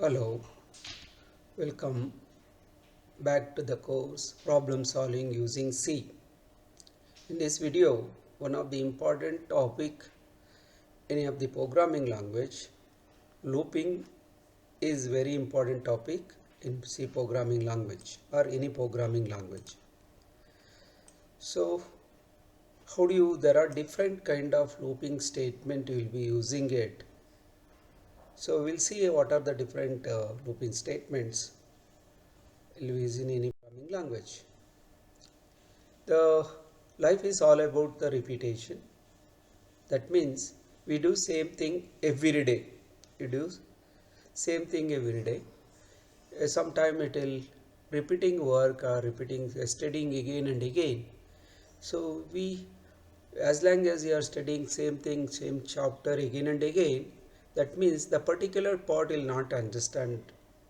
Hello, welcome back to the course Problem Solving Using C. In this video, one of the important topic in of the programming language, looping is very important topic in C programming language or any programming language. So, there are different kind of looping statement you will be using it. So, we'll see what are the different looping statements you will use in any programming language. The life is all about the repetition. That means we do same thing every day. You do same thing every day. Sometime it will repeating work or repeating studying again and again. So we, as long as you are studying same thing, same chapter again and again, that means the particular part will not understand.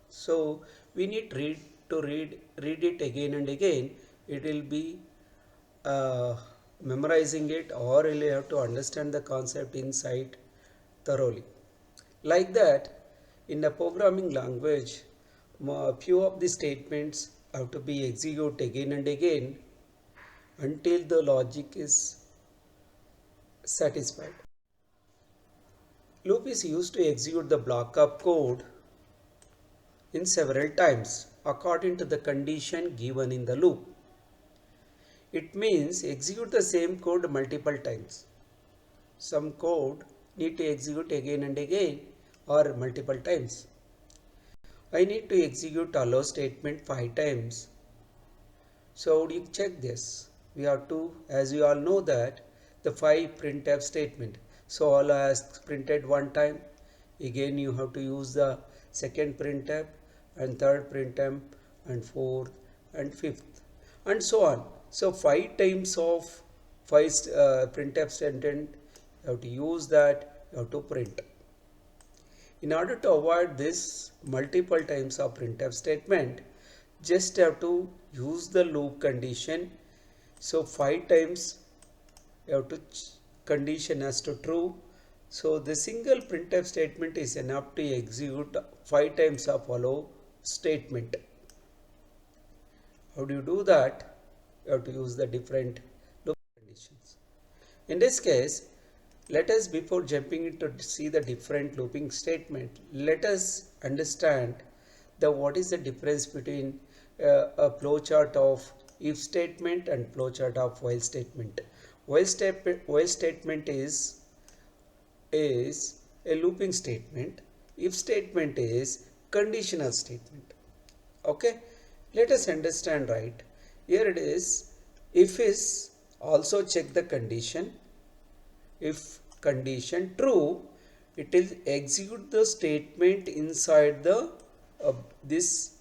So we need read it again and again. It will be memorizing it, or you have to understand the concept inside thoroughly. Like that, in a programming language, few of the statements have to be executed again and again until the logic is satisfied. Loop is used to execute the block of code in several times according to the condition given in the loop. It means execute the same code multiple times. Some code need to execute again and again or multiple times. I need to execute allow statement 5 times. So how do you check this? We have to, as you all know that, the 5 printf statement. So allow has printed one time. Again you have to use the second printf and third printf and fourth and fifth and so on. So 5 times of 5 printf statement, you have to use that, you have to print. In order to avoid this multiple times of printf statement, just have to use the loop condition. So 5 times you have to condition as to true. So the single printf statement is enough to execute 5 times of allow statement. How do you do that? You have to use the different loop conditions. In this case, let us, before jumping into see the different looping statement, let us understand what is the difference between a flowchart of if statement and flowchart of while statement. While statement is a looping statement. If statement is conditional statement. Okay, let us understand right. Here it is, if is also check the condition. If condition true, it will execute the statement inside the this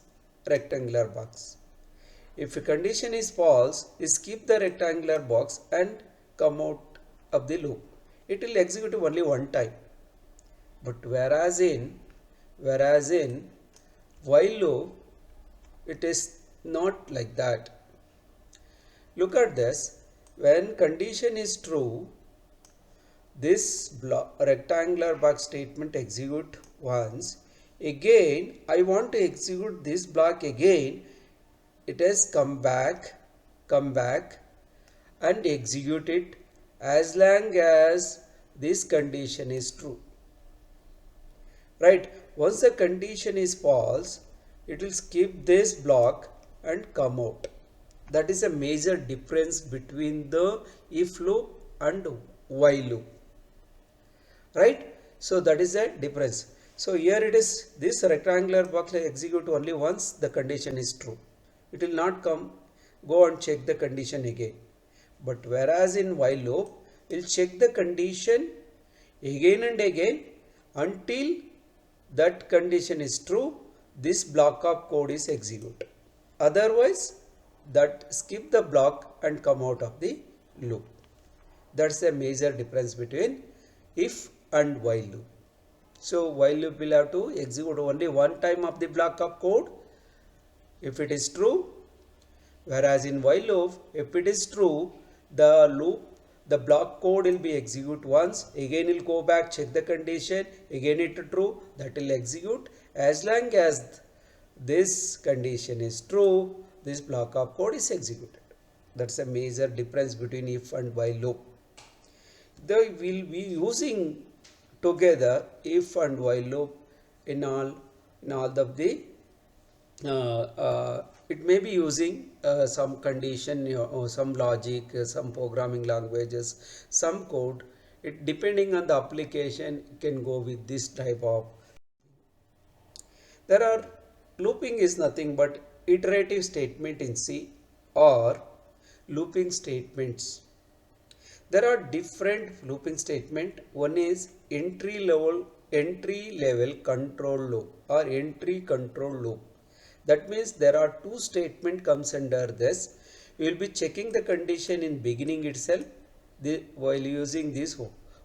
rectangular box. If a condition is false, skip the rectangular box and come out of the loop. It will execute only one time. But whereas in while loop, it is not like that. Look at this. When condition is true, this rectangular box statement execute once. Again, I want to execute this block again. It has come back and execute it as long as this condition is true. Right? Once the condition is false, it will skip this block and come out. That is a major difference between the if loop and while loop. Right? So that is a difference. So here it is, this rectangular box will execute only once the condition is true. It will not go and check the condition again. But whereas in while loop, it will check the condition again and again until that condition is true, this block of code is executed. Otherwise, that skip the block and come out of the loop. That's a major difference between if and while loop. So while loop will have to execute only one time of the block of code if it is true, whereas in while loop, if it is true, the The block code will be execute once, again it will go back, check the condition, again it true, that will execute. As long as this condition is true, this block of code is executed. That's a major difference between if and while loop. They will be using together if and while loop in all of the it may be using some condition, or some logic, some programming languages, some code. It depending on the application can go with this type of. There are looping is nothing but iterative statement in C or looping statements. There are different looping statement. One is entry level control loop or entry control loop. That means there are two statement comes under this. We will be checking the condition in beginning itself while using this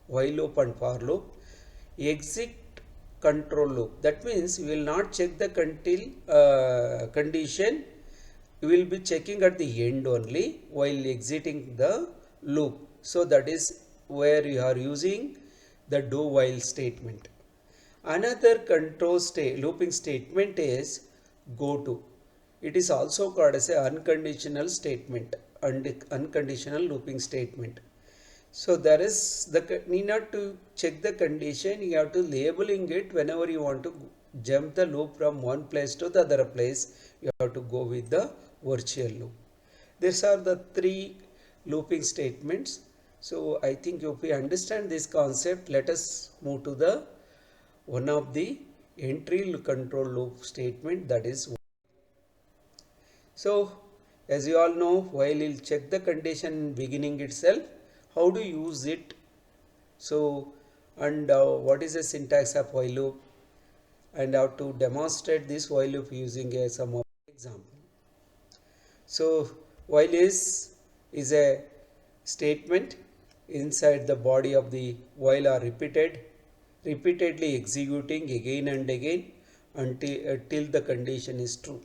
while loop and for loop. Exit control loop. That means we will not check the condition. We will be checking at the end only while exiting the loop. So that is where you are using the do while statement. Another looping statement is go to. It is also called as a unconditional statement and unconditional looping statement. So there is the need not to check the condition, you have to labeling it whenever you want to jump the loop from one place to the other place, you have to go with the virtual loop. These are the three looping statements. So I think if we understand this concept, let us move to the one of the entry control loop statement, that is. So as you all know, while you'll check the condition in beginning itself, how to use it. So and what is the syntax of while loop, and how to demonstrate this while loop using some example. So while is a statement inside the body of the while are repeatedly executing again and again till the condition is true.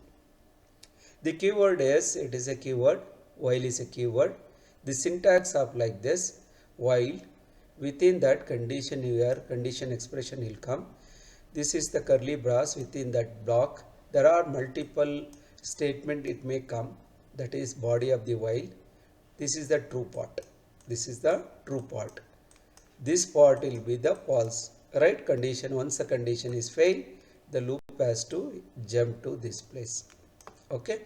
The keyword is, it is a keyword, while is a keyword. The syntax of like this, while within that condition your condition expression will come. This is the curly brace within that block. There are multiple statement it may come, that is body of the while. This is the true part. This is the true part. This part will be the false, right? Condition, once the condition is failed, the loop has to jump to this place. Okay,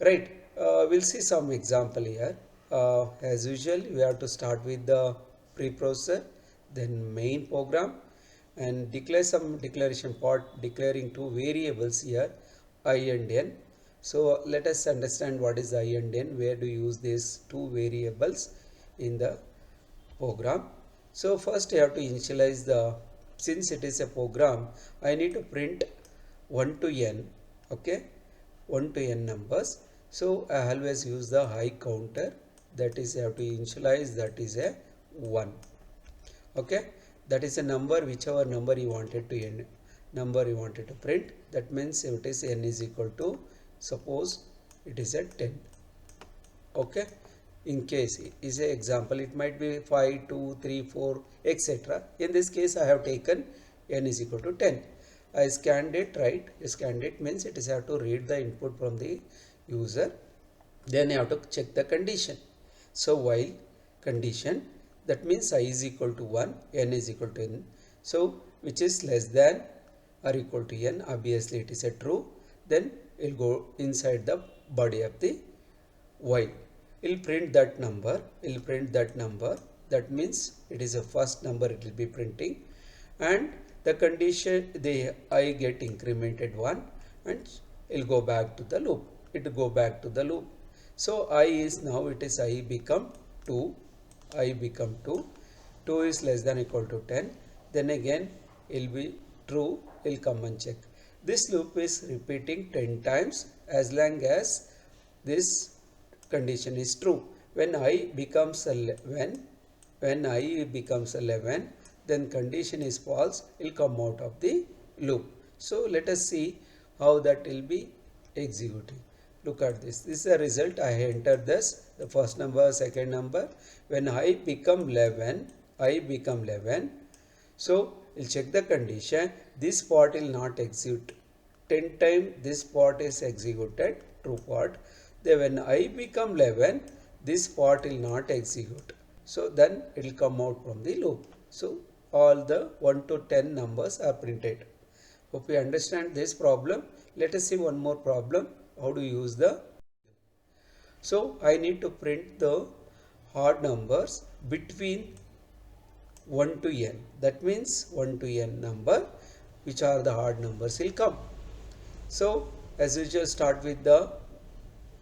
right. We'll see some example here. As usual, we have to start with the preprocessor, then main program, and declare some declaration part declaring two variables here, I and n. So let us understand what is I and n, where to use these two variables in the program. So first I have to initialize the, since it is a program, I need to print 1 to n, okay, 1 to n numbers. So I always use the high counter, that is I have to initialize, that is a 1, okay. That is a number, whichever number you wanted to end, number you wanted to print. That means if it is n is equal to, suppose it is a 10, okay. In case is an example, it might be 5, 2, 3, 4, etc. In this case I have taken n is equal to 10. I scanned it, right? Scanned it means it is have to read the input from the user, then I have to check the condition. So while condition, that means I is equal to 1, n is equal to n. So which is less than or equal to n, obviously it is a true, then it will go inside the body of the while. It will print that number, it will print that number, that means it is a first number it will be printing, and the condition, the I get incremented 1, and it will go back to the loop, it will go back to the loop. So I is now, it is I become 2, I become 2, 2 is less than equal to 10, then again it will be true, it will come and check. This loop is repeating 10 times as long as this condition is true. When I becomes 11, when I becomes 11, then condition is false, it will come out of the loop. So let us see how that will be executing. Look at this. This is the result. I entered this, the first number, second number. When I become 11, so we'll check the condition. This part will not execute. 10 times this part is executed, true part. Then when I become 11, this part will not execute. So then it will come out from the loop. So all the 1 to 10 numbers are printed. Hope you understand this problem. Let us see one more problem. How to use the. So I need to print the odd numbers between 1 to n. That means 1 to n number, which are the odd numbers will come. So as usual, start with the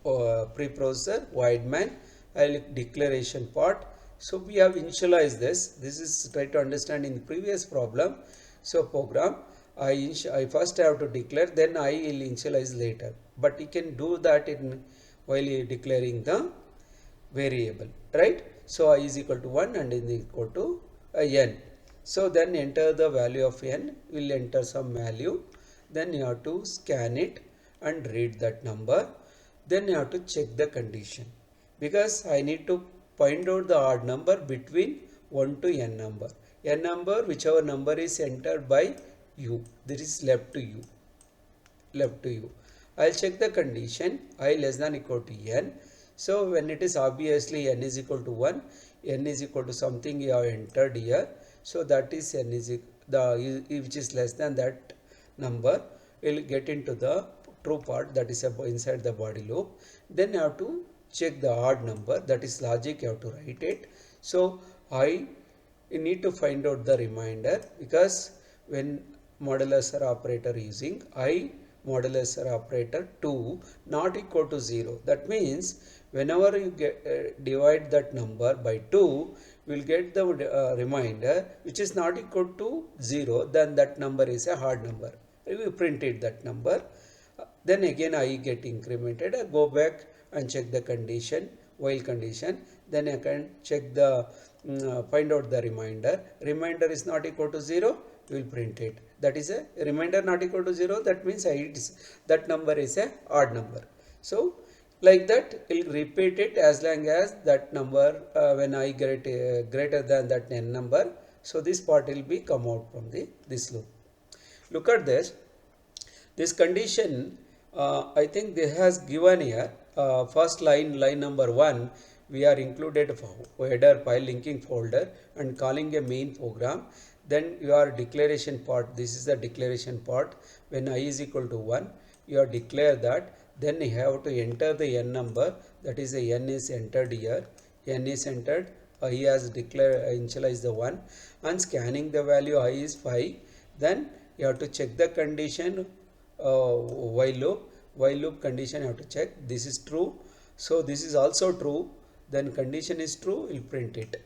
preprocessor void main. I'll declaration part. So we have initialized this. This is try to understand in the previous problem. So program I first have to declare, then I will initialize later. But you can do that in while declaring the variable, right? So I is equal to 1 and is equal to n. So then enter the value of n. Will enter some value. Then you have to scan it and read that number. Then you have to check the condition, because I need to find out the odd number between 1 to n number. N number, whichever number is entered by you, this is left to you. I'll check the condition I less than equal to n. So when it is obviously n is equal to 1, n is equal to something you have entered here. So that is n is the which is less than that number will get into the true part, that is inside the body loop. Then you have to check the odd number, that is logic, you have to write it. So I need to find out the remainder, because when modulus operator using I modulus operator 2 not equal to 0, that means whenever you get divide that number by 2, we will get the remainder which is not equal to 0, then that number is a hard number. We printed that number. Then again I get incremented. I go back and check the condition, while condition. Then I can check the find out the remainder. Remainder is not equal to 0, we will print it. That is a remainder not equal to 0. That means that number is a odd number. So like that, it will repeat it as long as that number when I get greater than that n number. So this part will be come out from this loop. Look at this. This condition, I think this has given here. First line number 1, we are included header file linking folder and calling a main program. Then your declaration part, this is the declaration part. When I is equal to 1, you have declared that. Then you have to enter the n number, that is the n is entered here. N is entered, I has declared initialize the 1, and scanning the value I is 5. Then you have to check the condition while loop condition you have to check. This is true, so this is also true. Then condition is true, we'll print it.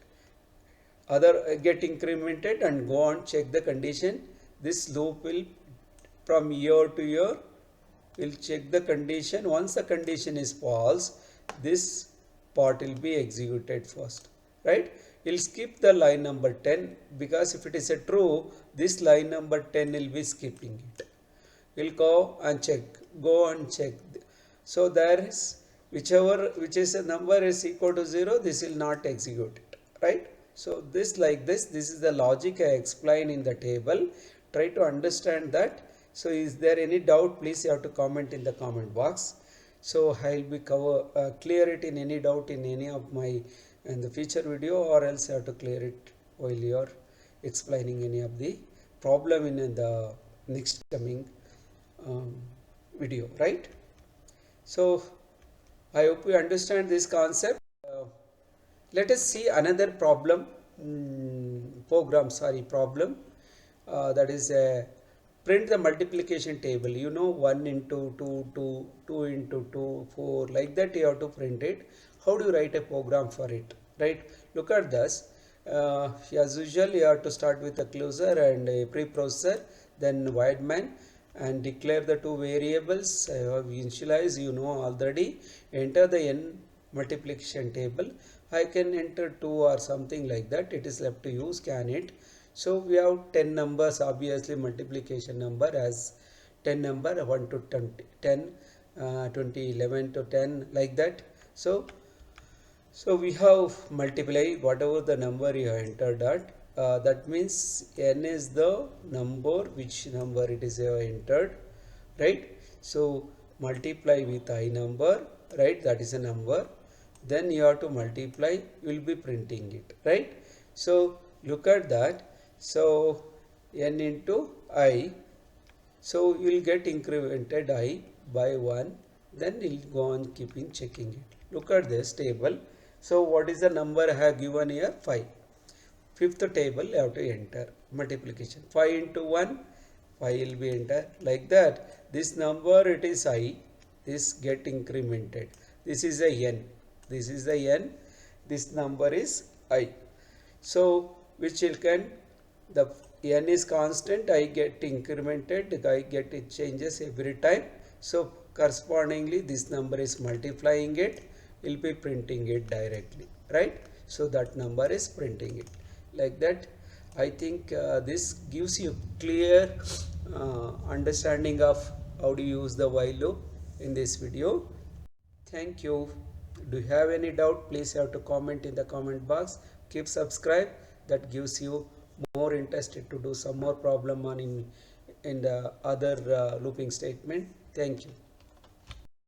Other get incremented and go on check the condition. This loop will from year to year will check the condition. Once the condition is false, this part will be executed first, right? We'll skip the line number 10, because if it is a true, this line number 10 will be skipping it. We'll go and check. So there is which is a number is equal to 0, this will not execute it, right? So this like this is the logic I explain in the table. Try to understand that. So is there any doubt? Please you have to comment in the comment box. So I'll be clear it in any doubt in any of my in the future video, or else you have to clear it while you are explaining any of the problem in the next coming video, right? So I hope you understand this concept. Let us see another problem, problem that is print the multiplication table. You know, 1 into 2, 2 into 2, 4, like that you have to print it. How do you write a program for it, right? Look at this. As usual, you have to start with a closer and a preprocessor, then void main, and declare the two variables. I have initialized, you know already. Enter the n multiplication table. I can enter 2 or something like that. It is left to you, scan it. So we have 10 numbers, obviously multiplication number as 10 number 1 to 10. 20, 11 to 10, like that. So we have multiply whatever the number you have entered at. That means n is the number, which number it is you have entered, right? So multiply with I number, right? That is a number. Then you have to multiply, you will be printing it, right? So look at that. So n into I, so you will get incremented I by 1, then you will go on keeping checking it. Look at this table. So what is the number I have given here? 5. Fifth table you have to enter multiplication. 5 into 1, 5 will be entered, like that. This number it is I, this get incremented. This is a n, this is the n, this number is I. So which you can, the n is constant, I get incremented, I get it changes every time. So correspondingly this number is multiplying it, will be printing it directly, right? So that number is printing it, like that. I think this gives you clear understanding of how to use the while loop in this video. Thank you. Do you have any doubt? Please have to comment in the comment box. Keep subscribe. That gives you more interested to do some more problem on in the other looping statement. Thank you.